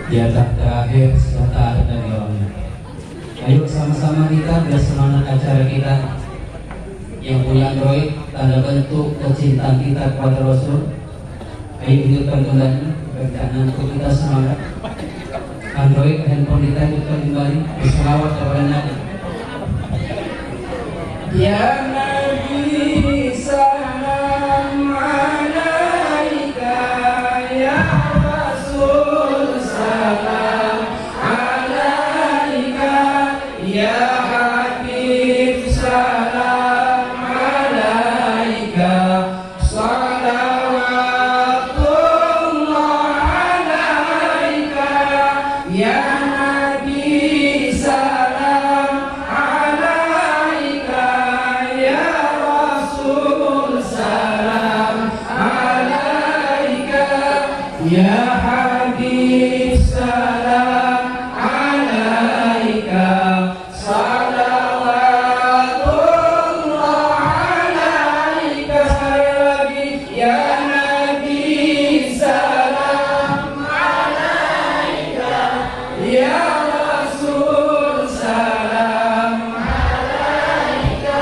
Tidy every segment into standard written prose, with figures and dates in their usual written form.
Dialah terakhir serta dari Allah. Ayo sama-sama kita bersemangat acara kita. Yang punya Android, tanda bentuk kecintaan kita kepada Rasul. Ayo hidupkan kembali bacaan untuk kita semangat. Android handphone kita hidupkan kembali. Berselawat kepada Nabi. Ya Nabi salam alaika, ya Rasul salam alaika, ya Habib salam alaika, salawatullah alaika, ya Nabi salam alaika, ya Rasul salam alaika, ya Habib salam alaika, salawatullah alaika. Sekali lagi, ya Nabi salam alaika, ya Rasul salam alaika,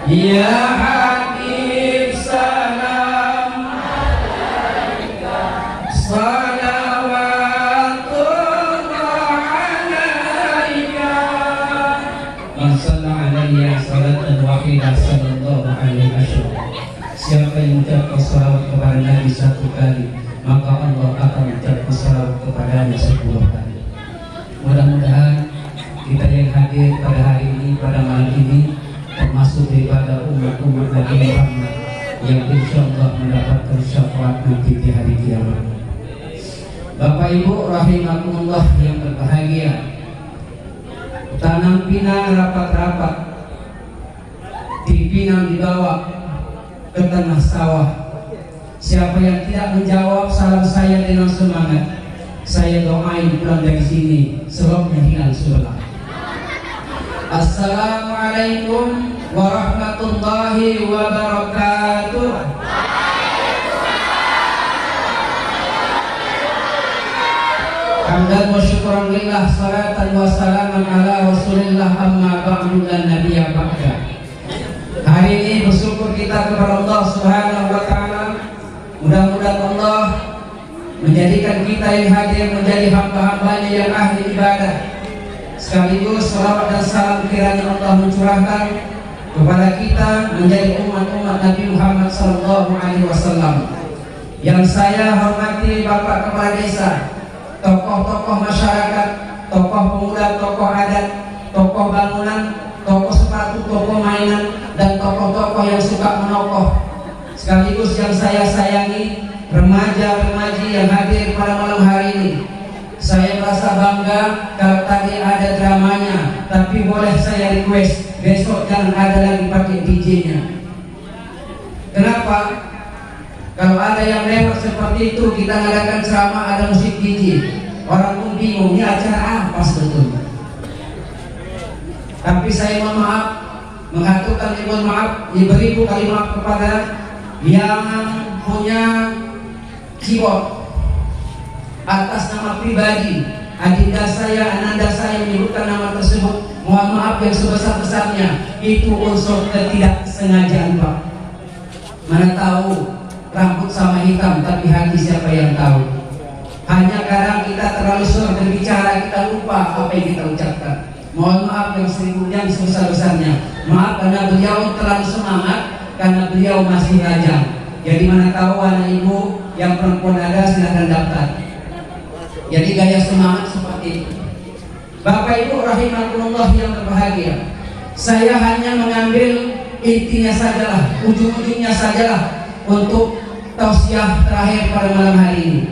ya Habib salam alaika, salawatullah alaika. Man shalla alaihi salatan wahidah sallallahu alaihi wasallam. Siapa yang mengucapkan salawat kepada Nabi satu kali, maka Allah akan mengucapkan salawat kepadanya 10 kali. Mudah-mudahan kita yang hadir pada hari ini, pada malam ini, termasuk daripada umat-umat Nabi Muhammad yang insya Allah mendapatkan syafaat nanti di hari kiamat. Bapak Ibu rahimakumullah yang berbahagia, tanam pinang rapat-rapat, dipinang dibawa ke tengah sawah. Siapa yang tidak menjawab salam saya dengan semangat, saya doain pulang dari sini sebabnya hilang sebelah. Assalamualaikum warahmatullahi wabarakatuh. Hamdan wa syukran lillah, salatan wa salaman ala rasulillah, amma ba'du, dan nabiyya ba'da. Hari ini bersyukur kita kepada Allah Subhanahu wa ta'ala. Mudah-mudahan Allah menjadikan kita yang hadir menjadi hamba-hambanya yang ahli ibadah. Sekaligus salawat dan salam kiranya Allah mencurahkan kepada kita menjadi umat-umat Nabi Muhammad SAW. Yang saya hormati Bapak Kepala Desa, tokoh-tokoh masyarakat, tokoh pemuda, tokoh adat, tokoh bangunan, tokoh sepatu, tokoh mainan, dan tokoh-tokoh yang suka menokoh. Sekaligus yang saya sayangi, remaja-remaji yang hadir pada malam hari ini. Saya merasa bangga kalau tadi ada dramanya, tapi boleh saya request besok jangan ada lagi pakai DJ-nya. Kenapa? Kalau ada yang lewat seperti itu, kita ngadakan ceramah ada musik DJ, orang pun bingung ini acara apa sebetulnya. Tapi saya mohon maaf, mengaturkan mohon maaf, beribu kali maaf kepada yang punya keyboard atas nama pribadi, adinda saya, ananda saya menyebutkan nama tersebut. Mohon maaf yang sebesar-besarnya, itu unsur ketidaksengajaan Pak. Mana tahu rambut sama hitam, tapi hati siapa yang tahu. Hanya kadang kita terlalu sering berbicara, kita lupa apa yang kita ucapkan. Mohon maaf yang sebesar-besarnya. Maaf karena beliau terlalu semangat, karena beliau masih rajang. Jadi mana tahu anak ibu yang perempuan ada, silahkan daftar. Jadi gaya semangat seperti itu. Bapak Ibu rahimakumullah yang berbahagia, saya hanya mengambil intinya sajalah, ujung-ujungnya sajalah untuk tausiah terakhir pada malam hari ini.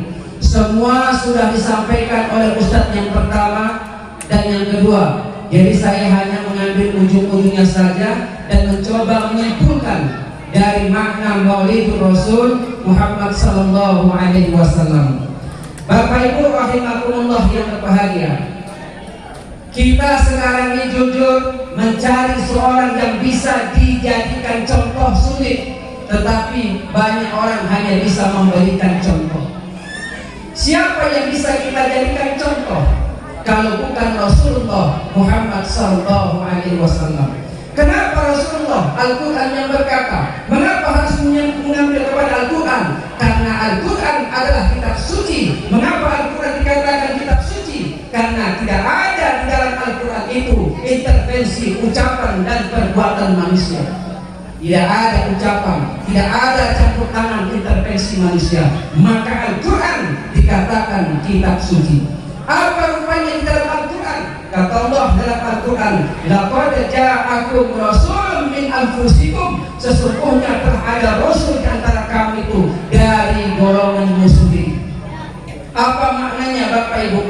Semua sudah disampaikan oleh Ustadz yang pertama dan yang kedua. Jadi saya hanya mengambil ujung-ujungnya saja dan mencoba menyimpulkan dari makna Maulid Rasul Muhammad sallallahu alaihi wasallam. Bapak Ibu rahimakumullah yang berbahagia, kita sekarang ini jujur mencari seorang yang bisa dijadikan contoh sulit, tetapi banyak orang hanya bisa memberikan contoh. Siapa yang bisa kita jadikan contoh? kalau bukan Rasulullah Muhammad sallallahu alaihi wasallam. Kenapa Rasulullah Al-Quran yang berkata? Mengapa harus mengambil kepada Al-Quran? Karena Al-Quran adalah kitab suci. Mengapa Al-Quran dikatakan kitab suci? Karena tidak ada di dalam Al-Quran itu intervensi ucapan dan perbuatan manusia. Tidak ada ucapan, tidak ada campur tangan intervensi manusia. Maka Al-Quran dikatakan kitab suci. Apa rupanya di dalam Al-Quran? Kata Allah dalam Al-Quran, laqad ja'akum rasulun min anfusikum, sesungguhnya telah ada rasul di antara kami itu dari golonganmu sendiri. Apa maknanya Bapak Ibu?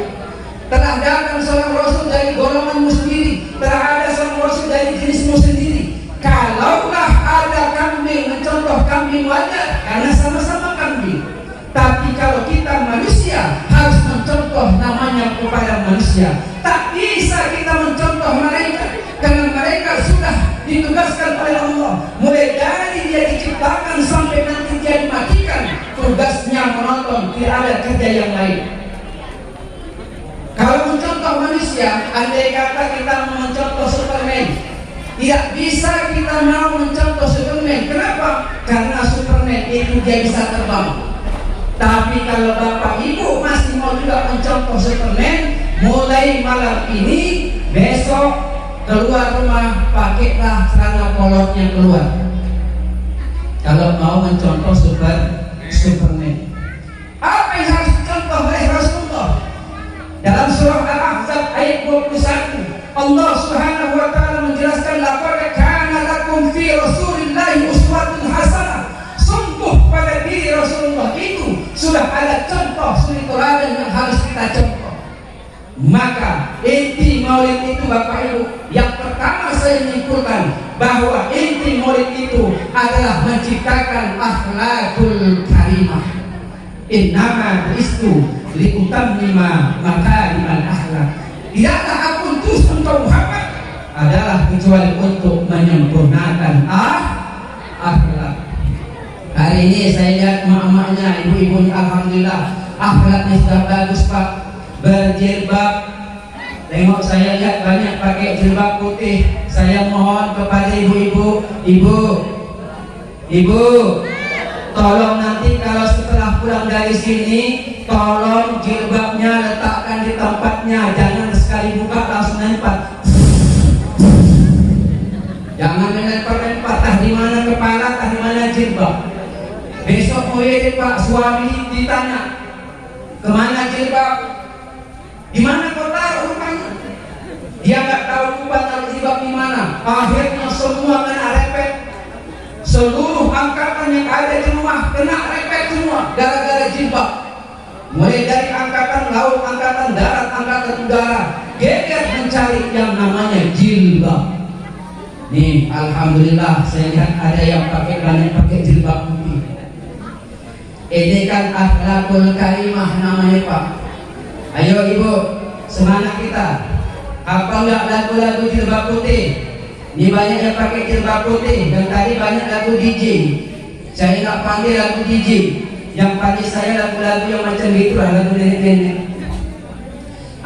Telah datang seorang rasul dari golonganmu sendiri, telah ada seorang rasul dari jenismu sendiri. Kalaulah ada kambing, mencontoh kambing wajar karena sama-sama kambing. Tapi kalau kita manusia harus mencontoh namanya kepada manusia. Tak bisa kita mencontoh mereka karena mereka sudah ditugaskan oleh Allah. Mulai dari dia diciptakan sampai nanti dia dimatikan, tugasnya menonton, tidak ada kerja yang lain. Kalau mencontoh manusia, andai kata kita mencontoh Superman, tidak bisa kita mau mencontoh Superman. Kenapa? Karena Superman itu dia bisa terbang. Tapi kalau Bapak Ibu masih mau juga mencontoh Superman, mulai malam ini, besok keluar rumah pakailah celana kolotnya keluar. Kalau mau mencontoh Superman, apa yang harus dicontoh oleh Rasulullah? Dalam surah Al-Ahzab ayat 21, Allah Subhanahu wa taala menjelaskan, laqad kana lakum fi Rasulillahi uswatun hasanah. Sungguh pada diri Rasulullah itu sudah ada contoh suri teladan yang harus kita contoh. Maka inti maulid itu Bapak Ibu, yang pertama saya menyimpulkan bahwa inti maulid itu adalah menciptakan akhlakul karimah. Innama bu'istu liutammima makarimal akhlak. Tidaklah aku utus engkau Muhammad adalah kecuali untuk menyempurnakan akhlak. Hari ini saya lihat emak-emaknya, ibu-ibunya, alhamdulillah akhlaknya sudah bagus Pak. Berjilbab, tengok saya lihat banyak pakai jilbab putih. Saya mohon kepada ibu-ibu, ibu, tolong nanti kalau setelah pulang dari sini, tolong jilbabnya letakkan di tempatnya, jangan sekali buka langsung lempar. Jangan lempar-lempar, tah di mana kepala, tah di mana jilbab. Besok mulai Pak suami ditanya, kemana jilbab? Di mana kau taruh rupanya? Dia nggak tahu lupa taruh jilbab di mana. Akhirnya semua kena repet. Seluruh angkatan yang ada di rumah kena repet semua gara-gara jilbab. Mulai dari angkatan laut, angkatan darat, angkatan udara, geger mencari yang namanya jilbab. Nih, alhamdulillah saya lihat ada yang banyak pakai jilbab putih. Ini kan akhlakul karimah namanya Pak. Ayo ibu, semangat kita. Hafal nggak lagu-lagu jilbab putih? Ini banyak yang pakai jilbab putih. Dan tadi banyak lagu DJ. Saya nggak panggil lagu DJ. Yang panggil saya lagu-lagu yang macam gitu lah, lagu nenek-nenek.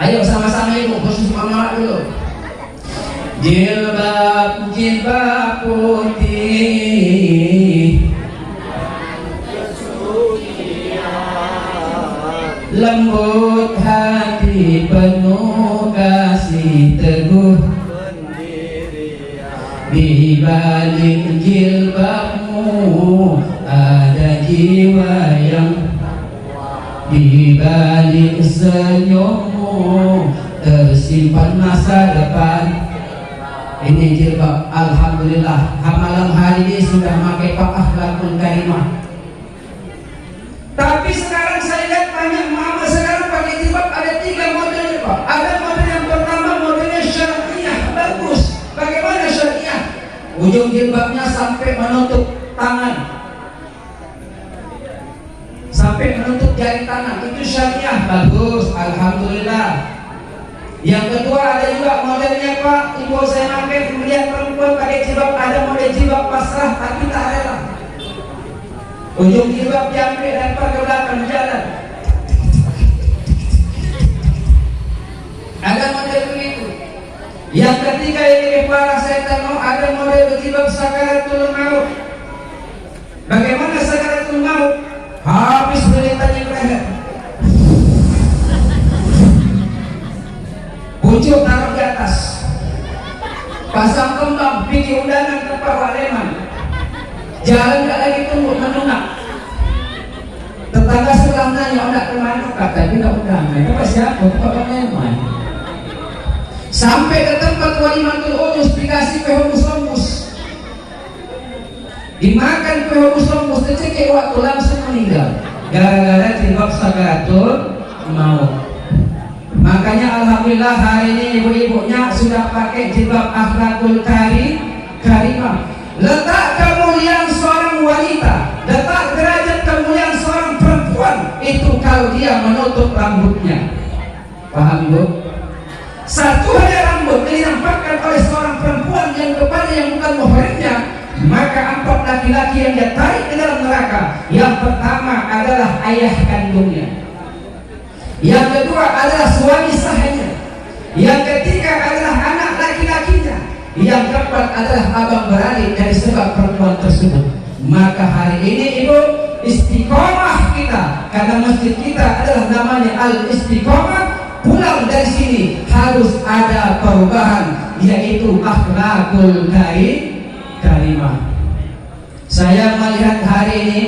Ayo sama-sama ibu, khusus mama dulu. Jilbab putih, lembut hati penuh kasih teguh, di balik jilbabmu ada jiwa yang, di balik senyummu tersimpan masa depan. Ini jilbab, alhamdulillah malam hari ini sudah pakai akhlakul karimah. Tapi sekarang saya lihat banyak mama sekarang pakai jilbab ada 3 modelnya Pak. Ada model yang pertama, modelnya syariah, bagus. Bagaimana syariah? Ujung jilbabnya sampai menutup tangan, sampai menutup jari tangan, itu syariah, bagus, alhamdulillah. Yang kedua ada juga modelnya Pak, ibu saya pakai melihat perempuan pakai jilbab, ada model jilbab pasrah tapi tak rela. Ujung jilbab diambil lempar ke belakang jalan. Ada Yang ketiga ini para setan ada model berjilbab sakaratul maut. Bagaimana sakaratul maut? Habis beritanya leher, pucuk taruh di atas, pasang kembang, bikin undangan ke Pak Waleman, jalan gak lagi tunggu menunggak. Tetangga sebelah nanya, "Oh, enggak kemana Kak?" Tapi enggak undangan. Itu siapa? Pak Waleman. Sampai ke tempat walimatul urus dikasih pehomus-homus, dimakan pehomus-homus, tercekik waktu langsung meninggal gara-gara jilbab sakaratul maut. Makanya alhamdulillah hari ini ibu-ibunya sudah pakai jilbab akhlakul karimah. Letak kemuliaan seorang wanita, letak derajat kemuliaan seorang perempuan itu kalau dia menutup rambutnya. Paham Ibu? Satu helai rambut dinampakkan oleh seorang perempuan yang kepada yang bukan muhrimnya, maka 4 laki-laki yang dia tarik ke dalam neraka. Yang pertama adalah ayah kandungnya, yang kedua adalah suami sahnya, yang ketiga adalah anak laki-lakinya, yang keempat adalah abang beradik dari sebab perempuan tersebut. Maka hari ini Ibu, istiqomah kita, karena masjid kita adalah namanya Al-Istiqomah. Pulang dari sini harus ada perubahan, yaitu akhlakul karimah. Saya melihat hari ini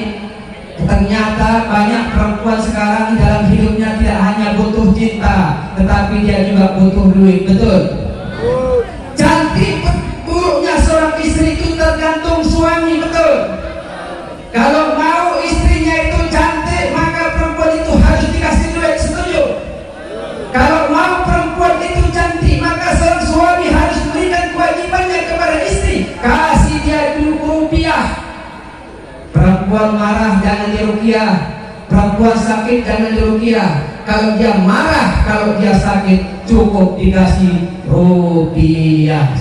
ternyata banyak perempuan sekarang dalam hidupnya tidak hanya butuh cinta, tetapi dia juga butuh duit. Betul? Cantik buruknya seorang istri itu tergantung suami. Betul? Kalau mau istrinya itu cantik, maka perempuan itu harus dikasih duit. Setuju? Kalau mau perempuan itu cantik, maka seorang suami harus berikan kewajibannya kepada istri, kasih dia Rp20. Perempuan marah jangan diruqyah, perempuan sakit jangan diruqyah. Kalau dia marah, kalau dia sakit, cukup dikasih Rp.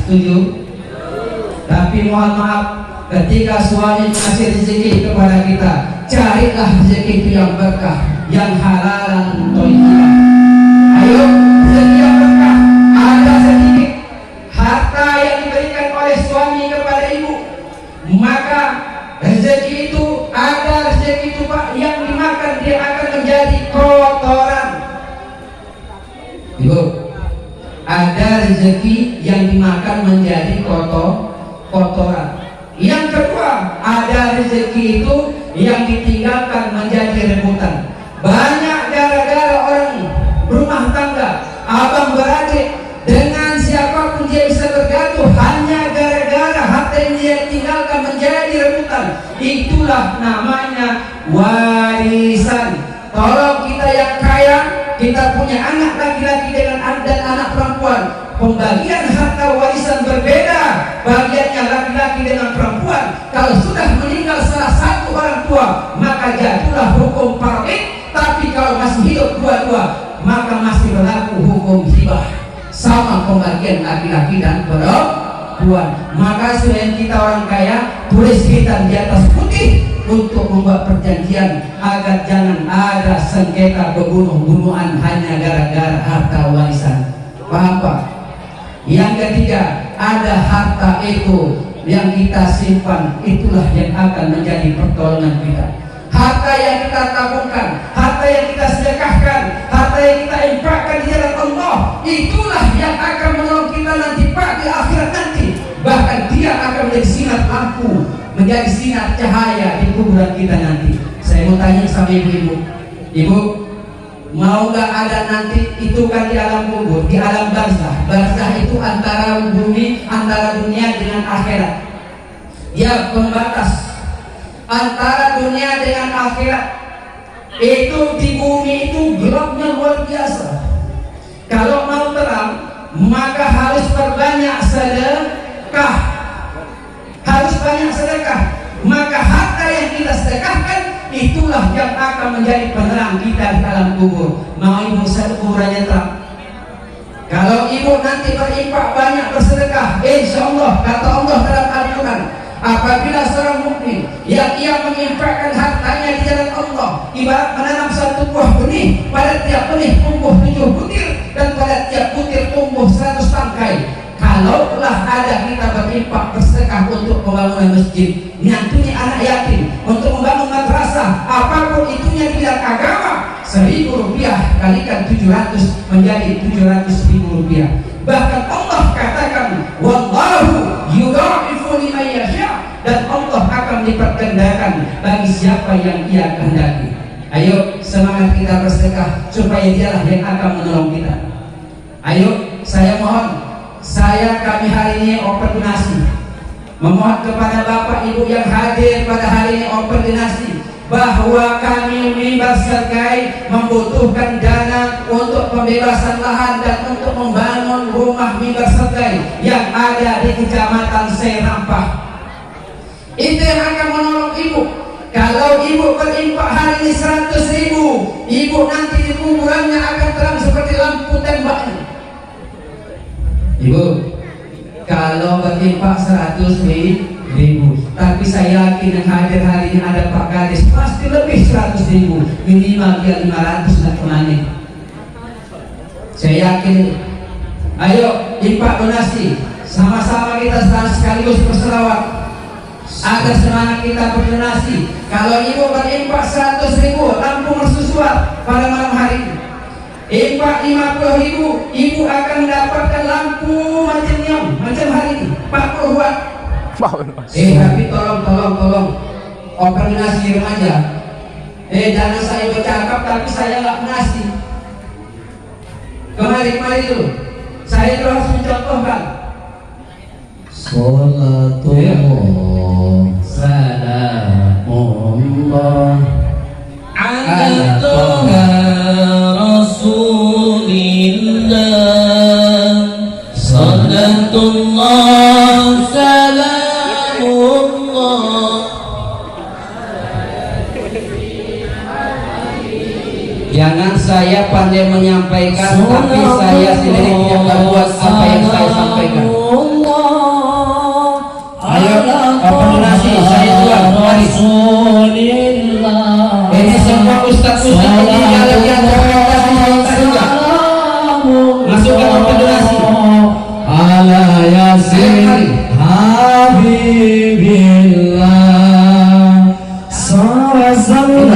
Setuju? Tapi mohon maaf, ketika suami kasih rezeki kepada kita, carilah rezeki itu yang berkah, yang halalan thayyibah. Ayo, rezeki yang berkah. Ada sedikit harta yang diberikan oleh suami kepada ibu, maka rezeki itu ada rezeki itu Pak yang dimakan dia akan menjadi kotoran. Ibu, ada rezeki yang dimakan menjadi kotoran. Yang kedua, ada rezeki itu yang ditinggalkan menjadi rebutan. Banyak gara-gara orang rumah tangga, abang beradik, dengan siapapun dia bisa bergaduh hanya gara-gara harta yang dia tinggalkan menjadi rebutan. Itulah namanya warisan. Tolong kita yang kaya, kita punya anak laki-laki dan anak perempuan, pembagian harta warisan berbeda, bagiannya laki-laki dengan perempuan. Kalau sudah meninggal salah satu orang tua, maka jatuhlah hukum fardh. Tapi kalau masih hidup dua-dua, maka masih berlaku hukum hibah, sama pembagian laki-laki dan perempuan. Maka selain kita orang kaya, tulis hitam di atas putih untuk membuat perjanjian agar jangan ada sengketa bunuh-bunuhan hanya gara-gara harta warisan. Paham Pak? Yang ketiga, ada harta itu yang kita simpan, itulah yang akan menjadi pertolongan kita. Harta yang kita tabungkan, harta yang kita sedekahkan, harta yang kita infakkan di jalan Allah, itulah yang akan menolong kita nanti Pak di akhirat nanti. Bahkan dia akan menjadi sinar lampu, menjadi sinar cahaya di kuburan kita nanti. Saya mau tanya sama ibu-ibu, ibu mau gak ada nanti itu kan di alam kubur, di alam barzah. Barzah itu antara bumi, antara dunia dengan akhirat. Dia pembatas antara dunia dengan akhirat. Itu di bumi itu gelapnya luar biasa. Kalau mau terang, maka harus perbanyak sedekah, harus banyak sedekah. Maka harta yang kita sedekahkan, itulah yang akan menjadi penerang kita di alam kubur. Mau ibu kuburannya terang? Kalau ibu nanti berinfak banyak bersedekah, insya Allah kata Allah dalam Al-Quran, apabila seorang mukmin yang ia menginfakkan hartanya di jalan Allah, ibarat menanam satu buah benih, pada tiap benih tumbuh 7 butir dan pada tiap butir tumbuh 100 tangkai. pembangunan masjid, nyantuni anak yatim, untuk membangun madrasah, apapun itunya di bidang agama, 1.000 rupiah kalikan 700 menjadi 700.000 rupiah. Bahkan Allah katakan, wallahu yudha'ifu liman yasha, dan Allah akan melipat gandakan bagi siapa yang Ia kehendaki. Ayo semangat kita bersedekah supaya Dialah yang akan menolong kita. Ayo, saya mohon, kami hari ini open donasi, memohon kepada Bapak Ibu yang hadir pada hari ini open donasi, bahwa kami Mimbar Sergai membutuhkan dana untuk pembebasan lahan dan untuk membangun rumah Mimbar Sergai yang ada di Kecamatan Serampah. Itu yang akan menolong ibu. Kalau ibu berinfak hari ini 100.000, ibu nanti di kuburannya akan terang seperti lampu tembaknya. Ibu, kalau berinfak 100.000, tapi saya yakin yang hadir hari ini ada Pak Gadis, pasti lebih 100.000, minimal dia 500 nak kemana. Saya yakin. Ayo infak donasi, sama-sama kita sekaligus berselawat agar semangat kita berdonasi. Kalau ibu berinfak 100.000, lampu mersusuar pada malam hari ini. Infak 50.000, ibu akan mendapatkan lampu macam neon, macam hari ini 40 watt. Tapi tolong open donasi remaja. Jangan saya bercakap tapi saya nggak ngasih. Kemari dulu. Saya itu harus mencontohkan. Salatullah salamullah ala toha rasulillah, salatullah salamullah. Jangan saya pandai menyampaikan tapi saya sendiri tidak berbuat apa yang saya sampaikan. Ayo, open donasi, saya jual, mari. Ini semua ustaz-ustaz ini jalan yang terbatas juga. Masukkan open donasi. Ala yasin habibillah, sallallahu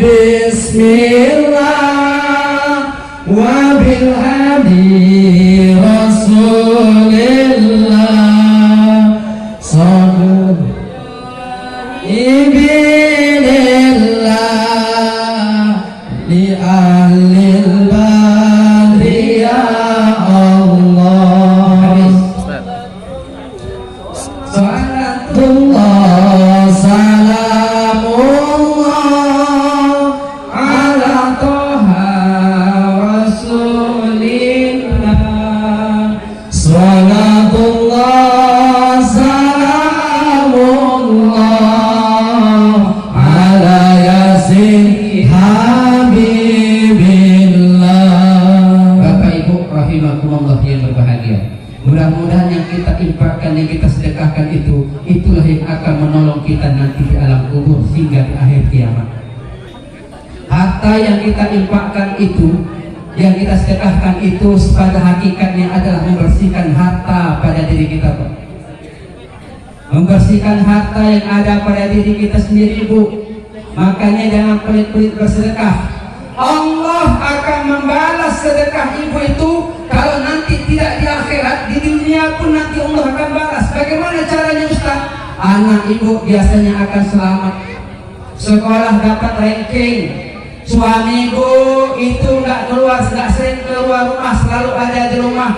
bismillah wa bil hadi rasulillah. Mudah-mudahan yang kita infakkan, yang kita sedekahkan itulah yang akan menolong kita nanti di alam kubur hingga di akhir kiamat. Harta yang kita infakkan itu, yang kita sedekahkan itu pada hakikatnya adalah membersihkan harta pada diri kita, Pak. Membersihkan harta yang ada pada diri kita sendiri, Bu. Makanya jangan pelit-pelit bersedekah. Allah akan membalas sedekah ibu itu kalau nanti tidak di akhirat, di dunia pun nanti Allah akan balas. Bagaimana caranya, Ustaz? Anak ibu biasanya akan selamat, sekolah dapat ranking, suami ibu itu nggak sering keluar rumah, selalu ada di rumah.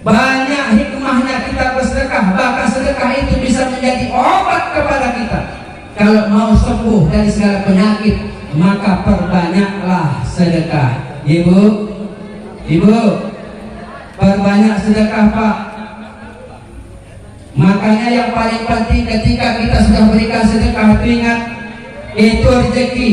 Banyak hikmahnya kita bersedekah, bahkan sedekah itu bisa menjadi obat kepada kita. Kalau mau sembuh dari segala penyakit, maka perbanyaklah sedekah. Ibu, perbanyak sedekah, Pak. Makanya yang paling penting ketika kita sudah berikan sedekah, ingat itu rezeki.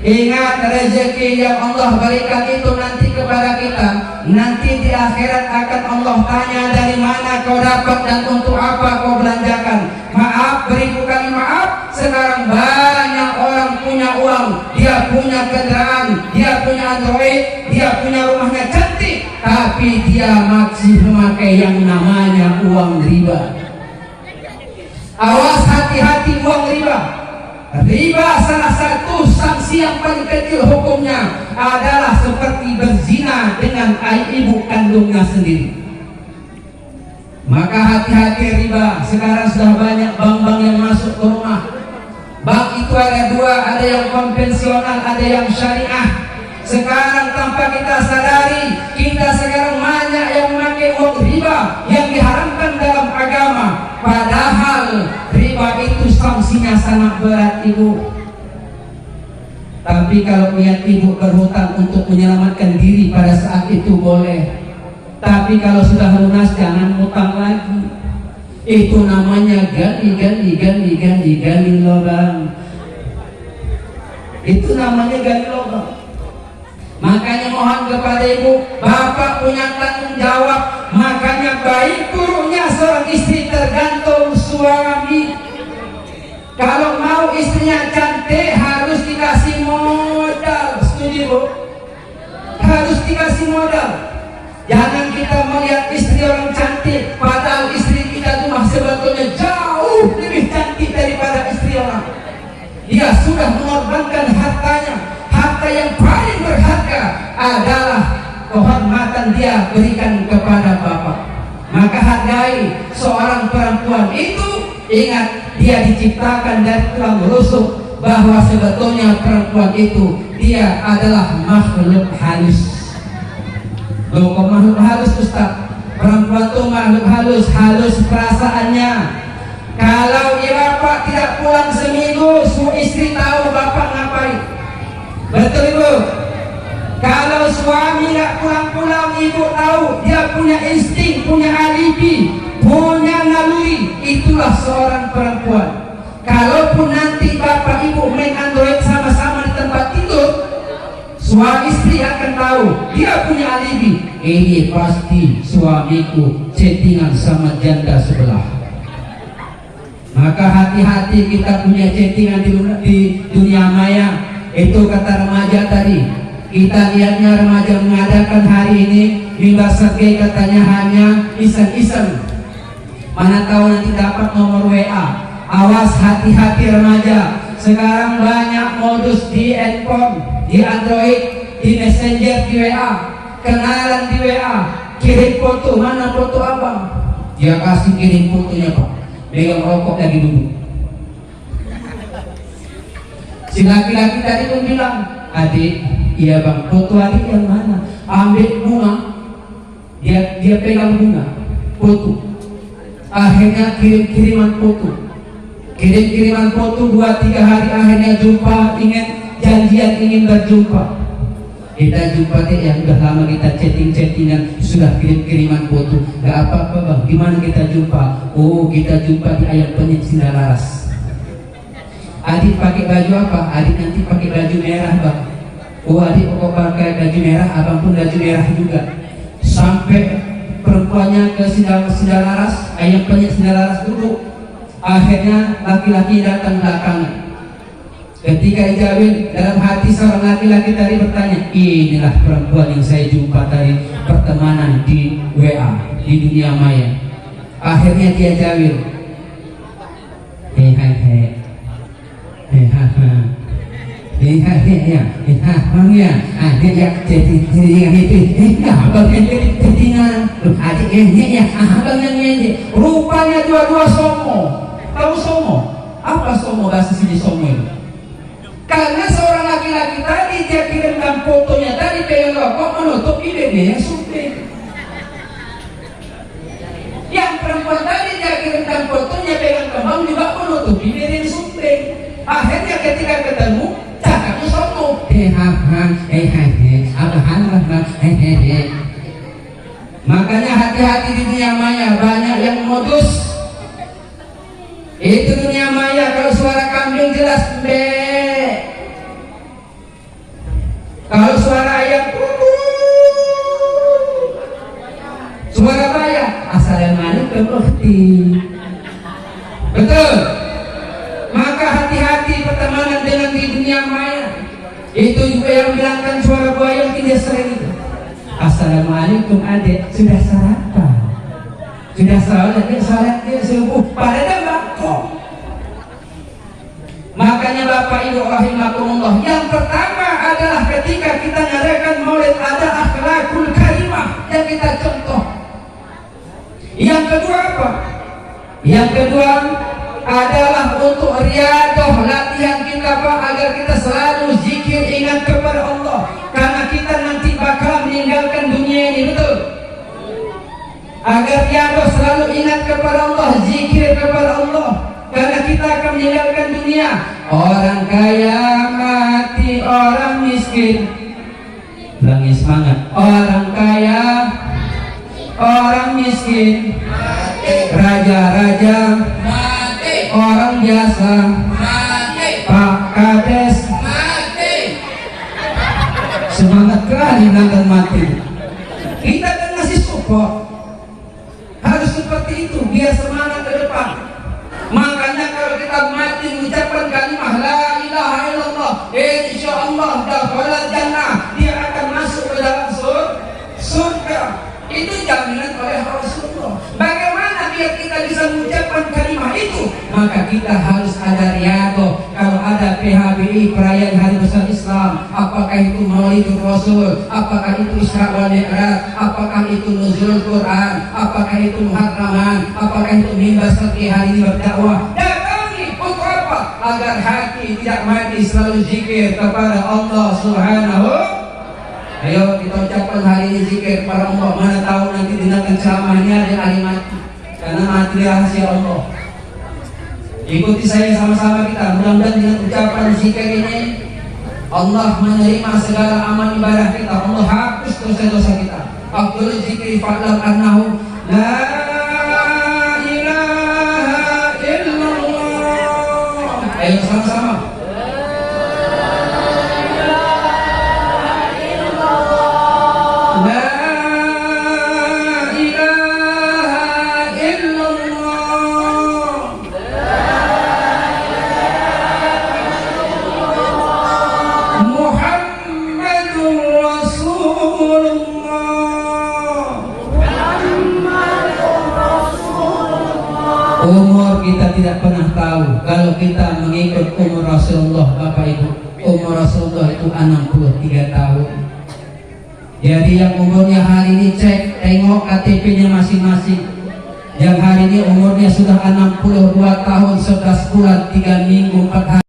Ingat rezeki yang Allah berikan itu nanti kepada kita. Nanti di akhirat akan Allah tanya dari mana kau dapat dan untuk apa kau belanjakan. Maaf, beribu kali maaf. Sekarang banyak orang punya uang, dia punya kendaraan, dia punya Android, dia punya rumahnya cantik, tapi dia masih memakai yang namanya uang riba. Awas, hati-hati uang riba. Riba salah satu sanksi yang paling kecil hukumnya adalah seperti berzina dengan ibu kandungnya sendiri. Maka hati-hati riba. Sekarang sudah banyak bank-bank yang masuk ke rumah. Bank itu ada dua, ada yang konvensional, ada yang syariah. Sekarang tanpa kita sadari, kita sekarang banyak yang memakai uang riba yang diharamkan dalam agama. Padahal riba itu sanksinya sangat berat, ibu. Tapi kalau niat ibu berhutang untuk menyelamatkan diri pada saat itu boleh. Tapi kalau sudah lunas jangan hutang lagi. Itu namanya gali lubang. Itu namanya gali lubang. Makanya mohon kepada ibu, bapak punya tanggung jawab. Makanya baik buruknya seorang istri tergantung suami. Kalau mau istrinya cantik harus dikasih modal. Setuju bu? Harus dikasih modal. Jangan kita melihat istri orang cantik, padahal istri kita itu sebetulnya jauh lebih cantik daripada istri orang. Dia sudah mengorbankan hartanya. Harta yang paling berharga adalah kehormatan dia berikan kepada bapak. Maka hargai seorang perempuan itu. Ingat, dia diciptakan dari tulang rusuk, bahwa sebetulnya perempuan itu dia adalah makhluk halus. Loh, kok makhluk halus, Ustaz? Perempuan itu makhluk halus, halus perasaannya. Kalau bapak tidak pulang seminggu, istri tahu bapak ngapain. Betul ibu? Kalau suami nggak pulang-pulang, ibu tahu dia punya insting, punya alibi, punya naluri. Itulah seorang perempuan. Kalaupun nanti bapak ibu main Android sama-sama di tempat tidur, suami istri akan tahu dia punya alibi. Ini pasti suamiku chattingan sama janda sebelah. Maka hati-hati kita punya chattingan di dunia maya. Itu kata remaja tadi. Kita lihatnya remaja mengadakan hari ini Mimbar Sergei katanya hanya iseng-iseng. Mana tahu nanti dapat nomor WA. Awas, hati-hati remaja. Sekarang banyak modus di handphone, di Android, di Messenger, di WA. Kenalan di WA, kirim foto. Mana foto abang? Dia kasih kirim fotonya pak. Pegang rokok lagi dulu. Si laki-laki tadi pun bilang, adik, iya bang, foto adik yang mana? Ambil bunga. Dia pegang bunga, foto. Akhirnya kirim-kiriman foto. Kirim-kiriman foto 2-3 hari, akhirnya jumpa, janjian ingin berjumpa. Kita jumpa deh, yang udah lama kita chattingan, sudah kirim-kiriman foto. Gak apa-apa bang, gimana kita jumpa? Oh, kita jumpa di Ayam Penyet Sindalaras. Adik pakai baju apa? Adik nanti pakai baju merah bang. Oh, adik kok pakai baju merah, abang pun baju merah juga. Sampai perempuannya ke Sindalaras, Ayam Penyet Sindalaras duduk. Akhirnya laki-laki datang belakangan. Ketika dijawab, dalam hati seorang laki-laki tadi bertanya, inilah perempuan yang saya jumpa tadi, pertemanan di WA, di dunia maya. Akhirnya dia jawab, rupanya dua-dua somo. Tahu somo? Apa somo bahasa sini somo itu? Karena seorang laki-laki tadi dia kirimkan fotonya tadi pegang rokok menutup ide sumpah. Yang perempuan tadi dia kirimkan fotonya pegang kembang juga menutup ide sumpah. Akhirnya ketika ketemu cakapnya somo. Makanya hati-hati di dunia maya, banyak yang modus. Itu dunia maya. Kalau suara kambing jelas be. Kalau suara ayam suara bayam, assalamualaikum ukhti. Betul. Maka hati-hati pertemanan dengan di dunia maya. Itu juga yang bilangkan suara buaya tidak sering itu. Assalamualaikum adik, sudah sarapan? Sudah sholat dia subuh. Pada dah kok Makanya Bapak Ibu rahimakumullah, yang pertama adalah ketika kita ngadakan maulid ada akhlakul karimah yang kita contoh. Yang kedua apa? Yang kedua adalah untuk riadah, latihan kita Pak, agar kita selalu zikir, ingat kepada Allah, karena kita nanti bakal meninggalkan dunia ini, betul? Agar riadah selalu ingat kepada Allah, zikir kepada Allah, karena kita akan meninggalkan dunia. Orang kaya mati, orang miskin. Ulangi semangat. Orang kaya, orang miskin, raja-raja, orang biasa, Pak Kades, semangat kali dan mati. Kita kan masih support. Harus seperti itu biar semangat ke depan. Makanya kalau kita mati mengucapkan kalimat la ilaha illallah, insyaallah dakhala jannah, dia akan masuk ke dalam surga. Itu jaminan oleh Rasulullah. Bagaimana biar kita bisa mengucapkan kalimat itu? Maka kita harus ada riadah. Kalau ada PHBI, perayaan Hari Besar Islam, apakah itu Maulidul Rasul, apakah itu Isra wal Mi'raj, apakah itu Nuzul Quran, apakah itu Muharraman, apakah itu mimbar seperti hari ini berdakwah, datangi untuk apa? Agar hati tidak mati, selalu zikir kepada Allah Subhanahu. Ayo kita ucapkan hari ini zikir kepada Allah. Mana tahu nanti dengarkan ceramahnya ada hari mati, karena mati rahasia Allah. Ikuti saya sama-sama kita. Mudah-mudahan dengan ucapan zikir ini Allah menerima segala amal ibadah kita. Allah hapus dosa-dosa kita. Afdhalul zikri fa'lam annahu la ilaha illallah. Ayo sama-sama. Umur kita tidak pernah tahu. Kalau kita mengikut umur Rasulullah, Bapak Ibu, umur Rasulullah itu 63 tahun. Jadi yang umurnya hari ini cek, tengok KTP-nya masing-masing. Yang hari ini umurnya sudah 62 tahun, 11 bulan, 3 minggu, 4 hari.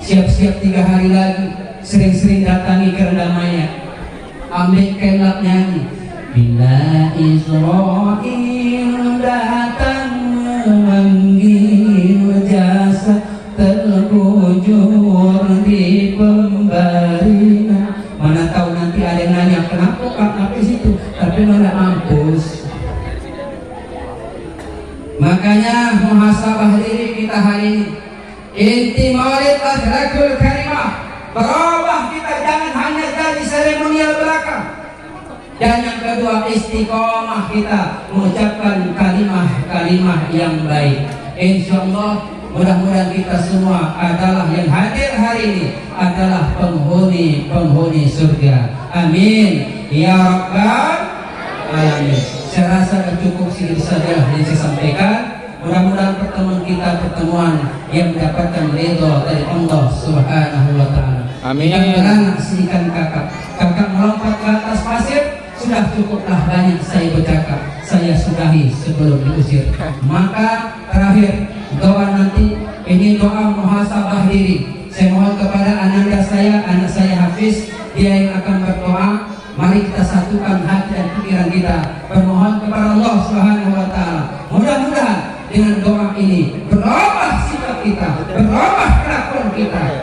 Siap-siap 3 hari lagi. Sering-sering datangi ke rendamanya. Ambil kelap nyanyi. Bila Israel datang memanggil jasa, terkujur di pembarinan. Mana tahu nanti ada yang nanya kenapa Kak habis itu, tapi mana mampus. Makanya muhasabah diri kita hari ini. Inti maulid akhlakul karimah. Berubah kita, jangan hanya jadi seremonial belaka. Dan yang kedua, istiqomah kita mengucapkan kalimah-kalimah yang baik. Insyaallah mudah-mudahan kita semua adalah yang hadir hari ini adalah penghuni surga. Amin ya rabbal alamin. Saya rasa cukup sedikit saja yang saya sampaikan. Mudah-mudahan pertemuan yang mendapatkan ridho dari Allah Subhanahu wa taala. Amin. Yang beranak sikan kakak melompat ke atas pasir. Sudah cukuplah banyak saya bercakap. Saya sudahi sebelum diusir. Maka terakhir doa nanti ini doa muhasabah diri. Saya mohon kepada anak saya Hafiz, dia yang akan berdoa. Mari kita satukan hati dan pikiran kita, bermohon kepada Allah Subhanahu wa taala. Mudah-mudahan dengan doa ini berubah sikap kita, berubah kelakuan kita,